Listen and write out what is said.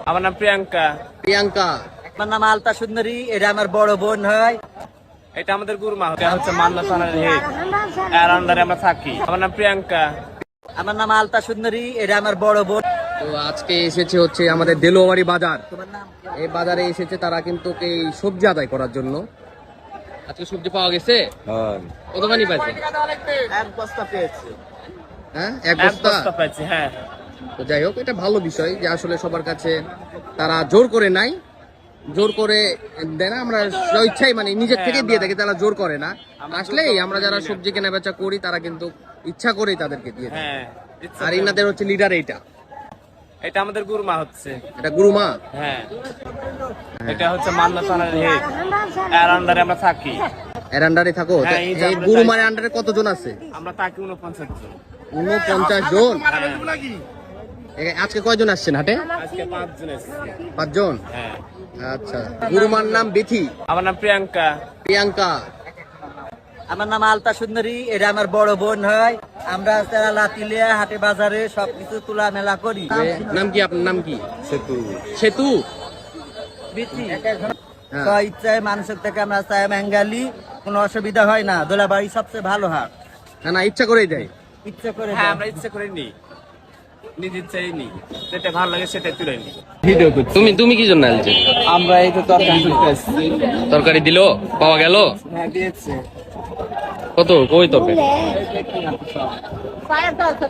আমার নাম প্রিয়াঙ্কা। প্রিয়াঙ্কা। আমার নাম আলতা সুন্দরী, এটা আমার বড় বোন হয়। এটা আমাদের গুরুমা, এটা হচ্ছে মান্না থানার হেড, এর আন্ডারে আমরা থাকি। আমার নাম প্রিয়াঙ্কা। আমার নাম আলতা সুন্দরী, এটা আমার বড় বোন। তো আজকে এসেছে হচ্ছে আমাদের দেলোয়ারি বাজার। তোমার নাম? এই বাজারে এসেছে তারা কিন্তু এই সবজি আদায় করার জন্য। আজকে সবজি পাওয়া গেছে? কতখানি পাইছে? এক বস্তা পেয়েছি। হ্যাঁ, এক এক বস্তা। বস্তা পাইছি, হ্যাঁ। তো যাই হোক, এটা ভালো বিষয় যে আসলে সবার কাছে তারা জোর করে নাই, জোর করে দেয় না। আমরা ইচ্ছাই মানে নিজের থেকে দিয়ে থাকি, তারা জোর করে না। আসলেই আমরা যারা সবজি কেনা বেচা করি তারা কিন্তু ইচ্ছা করেই তাদেরকে দিয়ে দেয়। হ্যাঁ, ইচ্ছা আর করে। ইনাদের হচ্ছে লিডার এইটা, এটা আমাদের গুরুমা হচ্ছে। এটা গুরুমা। হ্যাঁ, এটা হচ্ছে মান্না থানার হেড, এর আন্ডারে আমরা থাকি। এর আন্ডারে থাকো? হ্যাঁ, এই যে এই আমরা গুরুমার চাই- আন্ডারে কতজন আছে? আমরা থাকি 49 জন। 49 জন। হ্যাঁ, আজকে কয়জন আসছেন হাটে? আজকে 5 জন এসেছি। 5 জন। হ্যাঁ। আচ্ছা, গুরুমার নাম বিথি। আমার নাম প্রিয়াঙ্কা। প্রিয়াঙ্কা। আমার নাম আলতা সুন্দরী, এটা আমার বড় বোন হয়। আমরা তারা লাতিলিয়া হাটে বাজারে সবকিছু তোলা মেলা করি। নাম কি আপনার? নাম কি? সেতু। সেতু। বিথি। হ্যাঁ। তো ইচ্ছায় মানুষের থেকে আমরা চাই বেঙ্গালি, কোনো অসুবিধা হয় না। দোলাবাড়ি সবচেয়ে ভালো হাট। না না, ইচ্ছা করেই দেয়। ইচ্ছে করে হ্যাঁ, দাও। আমরা ইচ্ছা করে নিই, নিজে ইচ্ছাই নিই, যেটা ভালো লাগে সেটাই তুলে নিই। তুমি কি জন্য আসছে? আমরা এই তো তরকারি করতে আসছি। তরকারি দিলো? পাওয়া গেল? হ্যাঁ, দিয়েছে। কত? কই তরকারি?